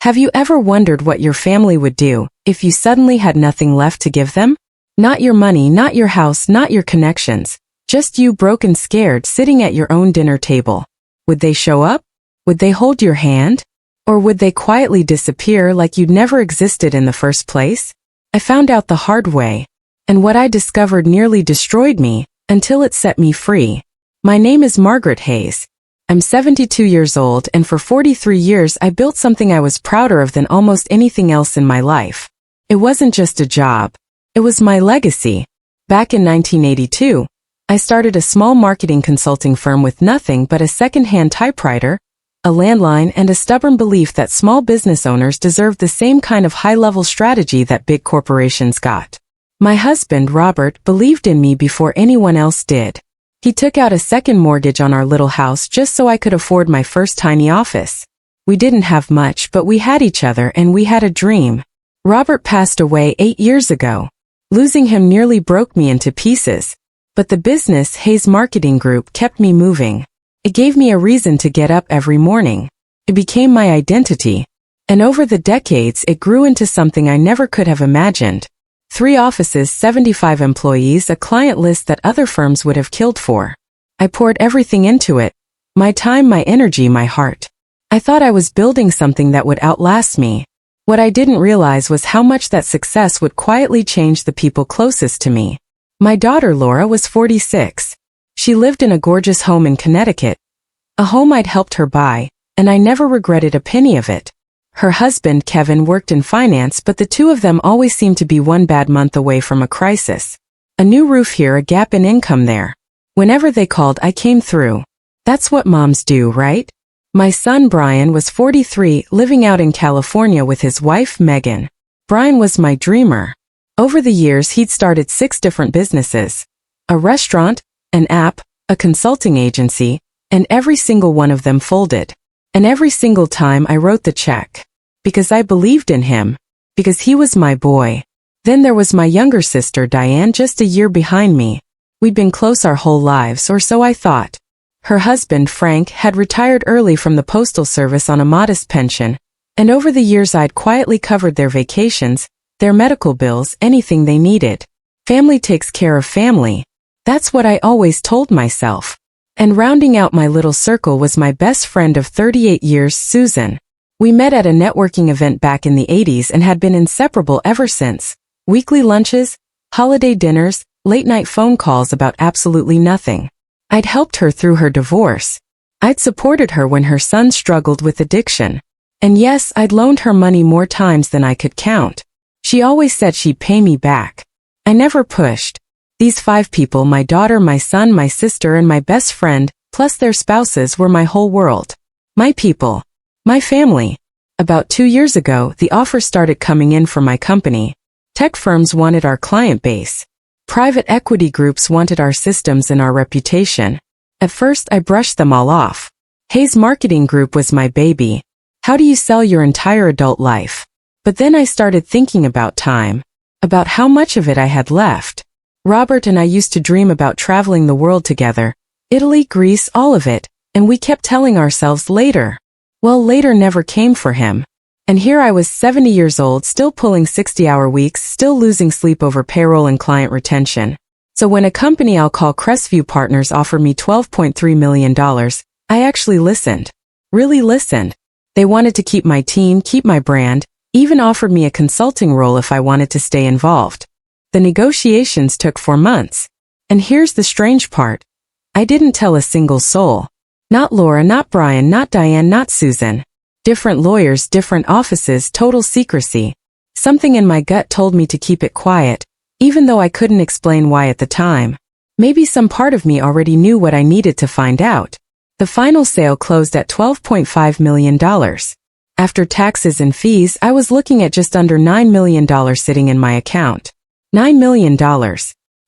Have you ever wondered what your family would do if you suddenly had nothing left to give them? Not your money, not your house, not your connections, just you broke and scared sitting at your own dinner table. Would they show up? Would they hold your hand? Or would they quietly disappear like you'd never existed in the first place? I found out the hard way, and what I discovered nearly destroyed me until it set me free. My name is Margaret Hayes. I'm 72 years old, and for 43 years I built something I was prouder of than almost anything else in my life. It wasn't just a job. It was my legacy. Back in 1982, I started a small marketing consulting firm with nothing but a second-hand typewriter, a landline, and a stubborn belief that small business owners deserved the same kind of high-level strategy that big corporations got. My husband, Robert, believed in me before anyone else did. He took out a second mortgage on our little house just so I could afford my first tiny office. We didn't have much, but we had each other and we had a dream. Robert passed away 8 years ago. Losing him nearly broke me into pieces. But the business, Hayes Marketing Group, kept me moving. It gave me a reason to get up every morning. It became my identity. And over the decades, it grew into something I never could have imagined. 3 offices, 75 employees, a client list that other firms would have killed for. I poured everything into it. My time, my energy, my heart. I thought I was building something that would outlast me. What I didn't realize was how much that success would quietly change the people closest to me. My daughter Laura was 46. She lived in a gorgeous home in Connecticut. A home I'd helped her buy, and I never regretted a penny of it. Her husband, Kevin, worked in finance, but the two of them always seemed to be one bad month away from a crisis. A new roof here, a gap in income there. Whenever they called, I came through. That's what moms do, right? My son Brian was 43, living out in California with his wife Megan. Brian was my dreamer. Over the years, he'd started 6 different businesses. A restaurant, an app, a consulting agency, and every single one of them folded. And every single time I wrote the check. Because I believed in him. Because he was my boy. Then there was my younger sister Diane, just a year behind me. We'd been close our whole lives, or so I thought. Her husband, Frank, had retired early from the postal service on a modest pension, and over the years I'd quietly covered their vacations, their medical bills, anything they needed. Family takes care of family. That's what I always told myself. And rounding out my little circle was my best friend of 38 years, Susan. We met at a networking event back in the 80s and had been inseparable ever since. Weekly lunches, holiday dinners, late-night phone calls about absolutely nothing. I'd helped her through her divorce. I'd supported her when her son struggled with addiction. And yes, I'd loaned her money more times than I could count. She always said she'd pay me back. I never pushed. These 5 people, my daughter, my son, my sister, and my best friend, plus their spouses, were my whole world. My people. My family. About 2 years ago, the offers started coming in from my company. Tech firms wanted our client base. Private equity groups wanted our systems and our reputation. At first, I brushed them all off. Hayes Marketing Group was my baby. How do you sell your entire adult life? But then I started thinking about time. About how much of it I had left. Robert and I used to dream about traveling the world together. Italy, Greece, all of it. And we kept telling ourselves later. Well, later never came for him. And here I was 70 years old, still pulling 60-hour weeks, still losing sleep over payroll and client retention. So when a company I'll call Crestview Partners offered me $12.3 million, I actually listened. Really listened. They wanted to keep my team, keep my brand, even offered me a consulting role if I wanted to stay involved. The negotiations took 4 months. And here's the strange part. I didn't tell a single soul. Not Laura, not Brian, not Diane, not Susan. Different lawyers, different offices, total secrecy. Something in my gut told me to keep it quiet, even though I couldn't explain why at the time. Maybe some part of me already knew what I needed to find out. The final sale closed at $12.5 million. After taxes and fees, I was looking at just under $9 million sitting in my account. $9 million.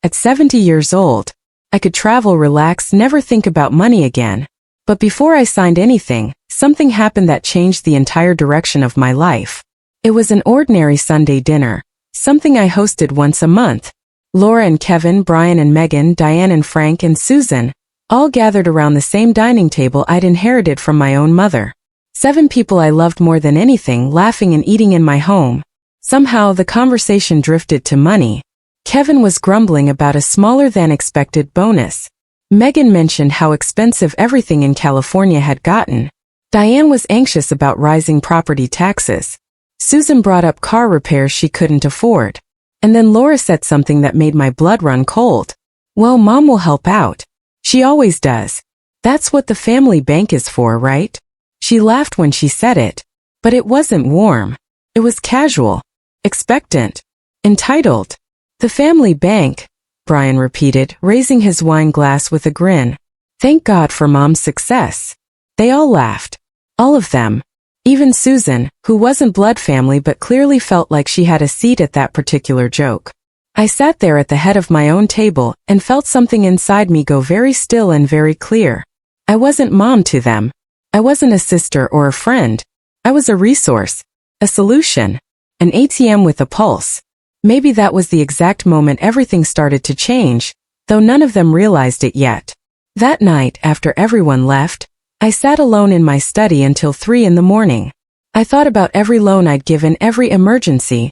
At 70 years old, I could travel, relax, never think about money again. But before I signed anything, something happened that changed the entire direction of my life. It was an ordinary Sunday dinner, something I hosted once a month. Laura and Kevin, Brian and Megan, Diane and Frank and Susan, all gathered around the same dining table I'd inherited from my own mother. 7 people I loved more than anything laughing and eating in my home. Somehow the conversation drifted to money. Kevin was grumbling about a smaller-than-expected bonus. Megan mentioned how expensive everything in California had gotten. Diane was anxious about rising property taxes. Susan brought up car repairs she couldn't afford. And then Laura said something that made my blood run cold. Well, Mom will help out. She always does. That's what the family bank is for, right? She laughed when she said it. But it wasn't warm. It was casual. Expectant. Entitled. The family bank, Brian repeated, raising his wine glass with a grin. Thank God for Mom's success. They all laughed. All of them. Even Susan, who wasn't blood family but clearly felt like she had a seat at that particular joke. I sat there at the head of my own table and felt something inside me go very still and very clear. I wasn't Mom to them. I wasn't a sister or a friend. I was a resource. A solution. An ATM with a pulse. Maybe that was the exact moment everything started to change, though none of them realized it yet. That night, after everyone left, I sat alone in my study until 3 in the morning. I thought about every loan I'd given, every emergency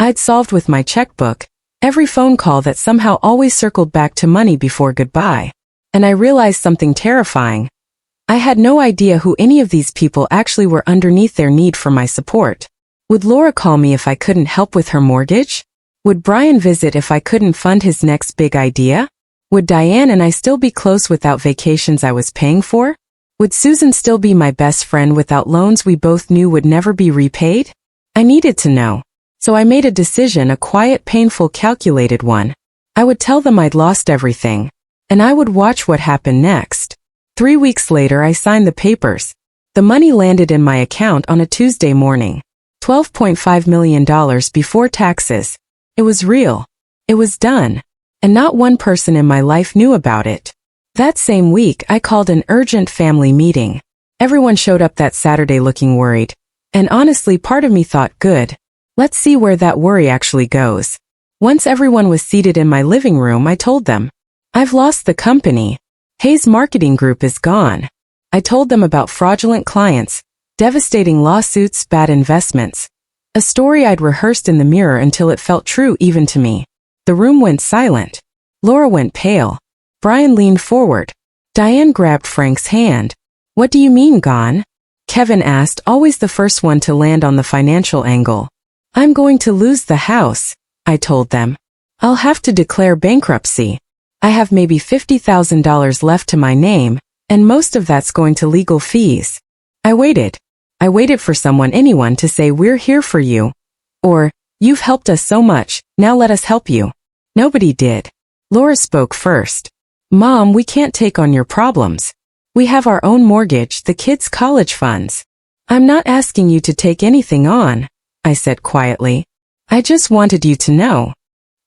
I'd solved with my checkbook, every phone call that somehow always circled back to money before goodbye. And I realized something terrifying. I had no idea who any of these people actually were underneath their need for my support. Would Laura call me if I couldn't help with her mortgage? Would Brian visit if I couldn't fund his next big idea? Would Diane and I still be close without vacations I was paying for? Would Susan still be my best friend without loans we both knew would never be repaid? I needed to know. So I made a decision, a quiet, painful, calculated one. I would tell them I'd lost everything. And I would watch what happened next. 3 weeks later I signed the papers. The money landed in my account on a Tuesday morning. $12.5 million before taxes. It was real. It was done. And not one person in my life knew about it. That same week, I called an urgent family meeting. Everyone showed up that Saturday looking worried. And honestly, part of me thought, good. Let's see where that worry actually goes. Once everyone was seated in my living room, I told them, I've lost the company. Hayes Marketing Group is gone. I told them about fraudulent clients, devastating lawsuits, bad investments. A story I'd rehearsed in the mirror until it felt true even to me. The room went silent. Laura went pale. Brian leaned forward. Diane grabbed Frank's hand. What do you mean gone? Kevin asked, always the first one to land on the financial angle. I'm going to lose the house, I told them. I'll have to declare bankruptcy. I have maybe $50,000 left to my name, and most of that's going to legal fees. I waited. I waited for anyone to say, we're here for you. Or, you've helped us so much, now let us help you. Nobody did. Laura spoke first. Mom, we can't take on your problems. We have our own mortgage, the kids' college funds. I'm not asking you to take anything on, I said quietly. I just wanted you to know.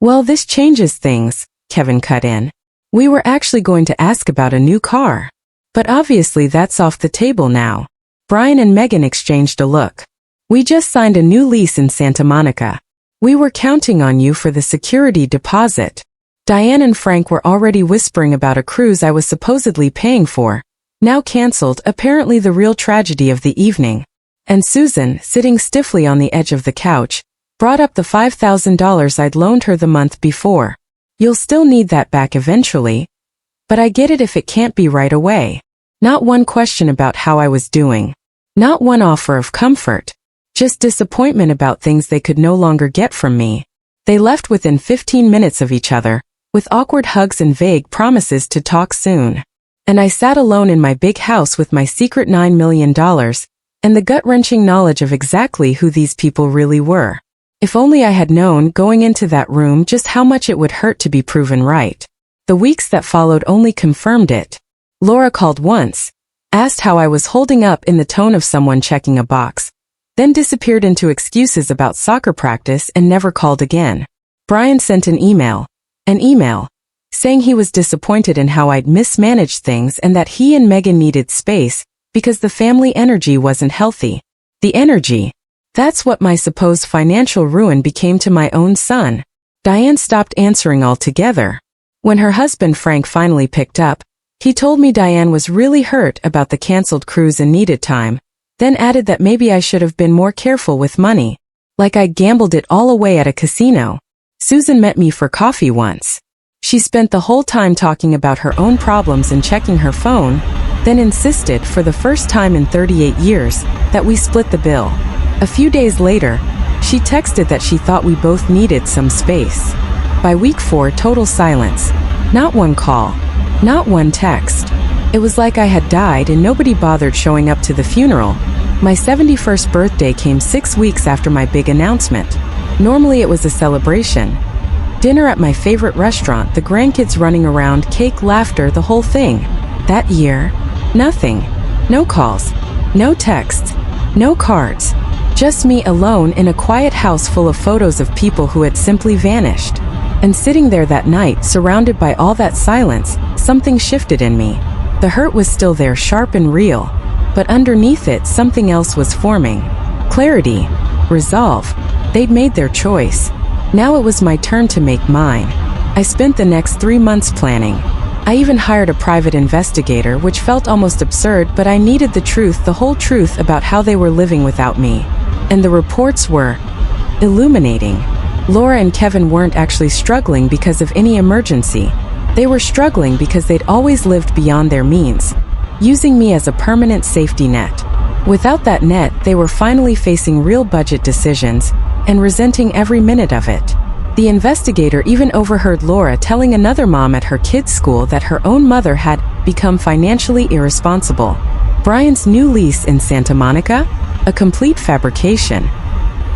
Well, this changes things, Kevin cut in. We were actually going to ask about a new car. But obviously that's off the table now. Brian and Megan exchanged a look. We just signed a new lease in Santa Monica. We were counting on you for the security deposit. Diane and Frank were already whispering about a cruise I was supposedly paying for, now canceled, apparently the real tragedy of the evening. And Susan, sitting stiffly on the edge of the couch, brought up the $5,000 I'd loaned her the month before. You'll still need that back eventually. But I get it if it can't be right away. Not one question about how I was doing. Not one offer of comfort. Just disappointment about things they could no longer get from me. They left within 15 minutes of each other, with awkward hugs and vague promises to talk soon. And I sat alone in my big house with my secret $9 million, and the gut-wrenching knowledge of exactly who these people really were. If only I had known going into that room just how much it would hurt to be proven right. The weeks that followed only confirmed it. Laura called once, asked how I was holding up in the tone of someone checking a box, then disappeared into excuses about soccer practice and never called again. Brian sent an email, saying he was disappointed in how I'd mismanaged things and that he and Megan needed space because the family energy wasn't healthy. The energy. That's what my supposed financial ruin became to my own son. Diane stopped answering altogether. When her husband Frank finally picked up, he told me Diane was really hurt about the canceled cruise and needed time, then added that maybe I should have been more careful with money, like I gambled it all away at a casino. Susan met me for coffee once. She spent the whole time talking about her own problems and checking her phone, then insisted, for the first time in 38 years, that we split the bill. A few days later, she texted that she thought we both needed some space. By week 4, total silence. Not one call. Not one text. It was like I had died and nobody bothered showing up to the funeral. My 71st birthday came 6 weeks after my big announcement. Normally it was a celebration. Dinner at my favorite restaurant, the grandkids running around, cake, laughter, the whole thing. That year, nothing. No calls. No texts. No cards. Just me alone in a quiet house full of photos of people who had simply vanished. And sitting there that night, surrounded by all that silence, something shifted in me. The hurt was still there, sharp and real, but underneath it something else was forming. Clarity. Resolve. They'd made their choice. Now it was my turn to make mine. I spent the next 3 months planning. I even hired a private investigator, which felt almost absurd, but I needed the truth, the whole truth about how they were living without me. And the reports were illuminating. Laura and Kevin weren't actually struggling because of any emergency. They were struggling because they'd always lived beyond their means, using me as a permanent safety net. Without that net, they were finally facing real budget decisions and resenting every minute of it. The investigator even overheard Laura telling another mom at her kids' school that her own mother had become financially irresponsible. Brian's new lease in Santa Monica? A complete fabrication.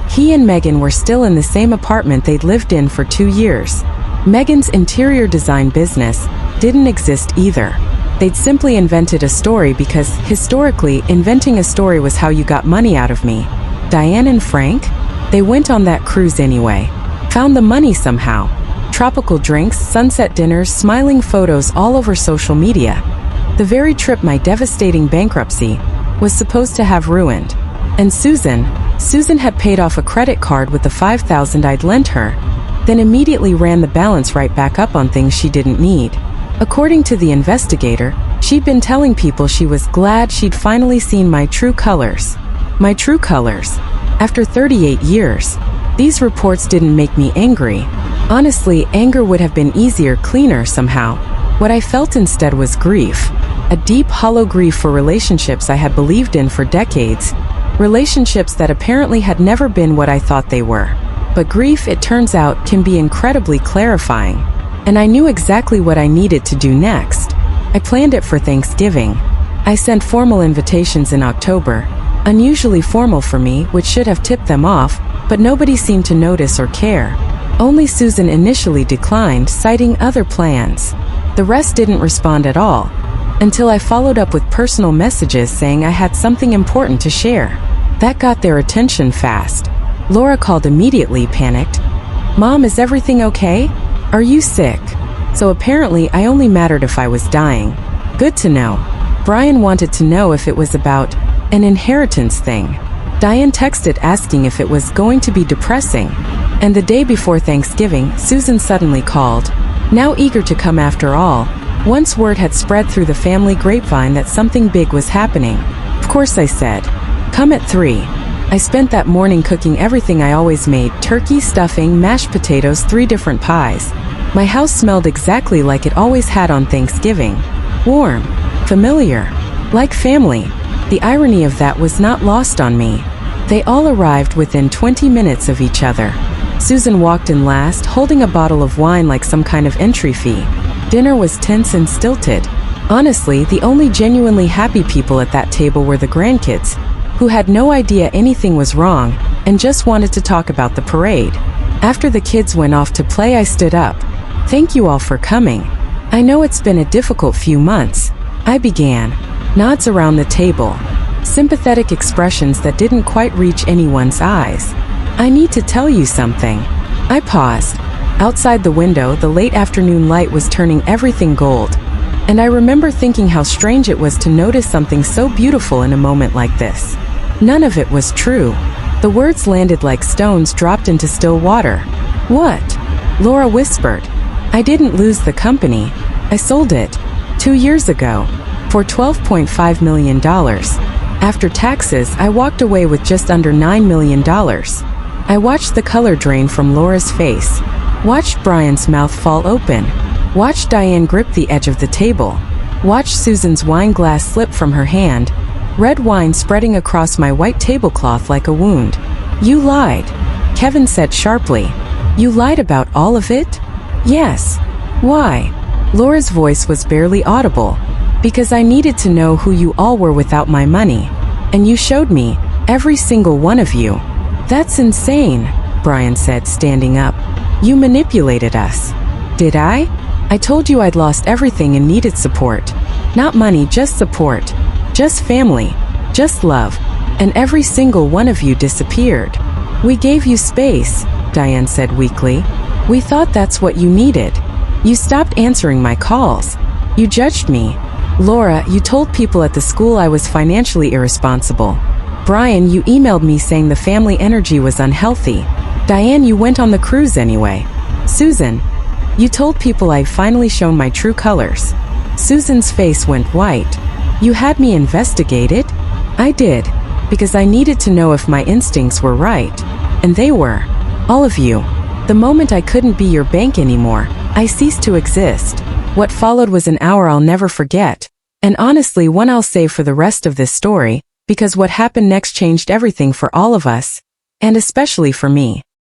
He and Megan were still in the same apartment they'd lived in for 2 years. Megan's interior design business didn't exist either. They'd simply invented a story because, historically, inventing a story was how you got money out of me. Diane and Frank? They went on that cruise anyway. Found the money somehow. Tropical drinks, sunset dinners, smiling photos all over social media. The very trip my devastating bankruptcy was supposed to have ruined. And Susan had paid off a credit card with the $5,000 I'd lent her, then immediately ran the balance right back up on things she didn't need. According to the investigator, she'd been telling people she was glad she'd finally seen my true colors. My true colors. After 38 years. These reports didn't make me angry. Honestly, anger would have been easier, cleaner somehow. What I felt instead was grief. A deep, hollow grief for relationships I had believed in for decades. Relationships that apparently had never been what I thought they were. But grief, it turns out, can be incredibly clarifying. And I knew exactly what I needed to do next. I planned it for Thanksgiving. I sent formal invitations in October, unusually formal for me, which should have tipped them off, but nobody seemed to notice or care. Only Susan initially declined, citing other plans. The rest didn't respond at all, until I followed up with personal messages saying I had something important to share. That got their attention fast. Laura called immediately, panicked. "Mom, is everything okay? Are you sick?" So apparently I only mattered if I was dying. Good to know. Brian wanted to know if it was about an inheritance thing. Diane texted asking if it was going to be depressing. And the day before Thanksgiving, Susan suddenly called, now eager to come after all. Once word had spread through the family grapevine that something big was happening. Of course I said, "Come at 3. I spent that morning cooking everything I always made: turkey, stuffing, mashed potatoes, 3 different pies. My house smelled exactly like it always had on Thanksgiving. Warm. Familiar. Like family. The irony of that was not lost on me. They all arrived within 20 minutes of each other. Susan walked in last, holding a bottle of wine like some kind of entry fee. Dinner was tense and stilted. Honestly, the only genuinely happy people at that table were the grandkids, who had no idea anything was wrong and just wanted to talk about the parade. After the kids went off to play, I stood up. "Thank you all for coming. I know it's been a difficult few months," I began. Nods around the table. Sympathetic expressions that didn't quite reach anyone's eyes. "I need to tell you something." I paused. Outside the window, the late afternoon light was turning everything gold. And I remember thinking how strange it was to notice something so beautiful in a moment like this. None of it was true. The words landed like stones dropped into still water. "What?" Laura whispered. "I didn't lose the company. I sold it 2 years ago for $12.5 million. After taxes, I walked away with just under $9 million. I watched the color drain from Laura's face, watched Brian's mouth fall open, watched Diane grip the edge of the table, watched Susan's wine glass slip from her hand, red wine spreading across my white tablecloth like a wound. You lied, Kevin said sharply. You lied about all of it? Yes. Why? Laura's voice was barely audible. Because I needed to know who you all were without my money. And you showed me, every single one of you. That's insane, Brian said, standing up. You manipulated us. Did I? I told you I'd lost everything and needed support. Not money, just support. Just family. Just love. And every single one of you disappeared. We gave you space, Diane said weakly. We thought that's what you needed. You stopped answering my calls. You judged me. Laura, you told people at the school I was financially irresponsible. Brian, you emailed me saying the family energy was unhealthy. Diane, you went on the cruise anyway. Susan, you told people I'd finally shown my true colors. Susan's face went white. You had me investigated? I did, because I needed to know if my instincts were right. And they were. All of you. The moment I couldn't be your bank anymore, I ceased to exist. What followed was an hour I'll never forget. And honestly, one I'll save for the rest of this story, because what happened next changed everything for all of us, and especially for me.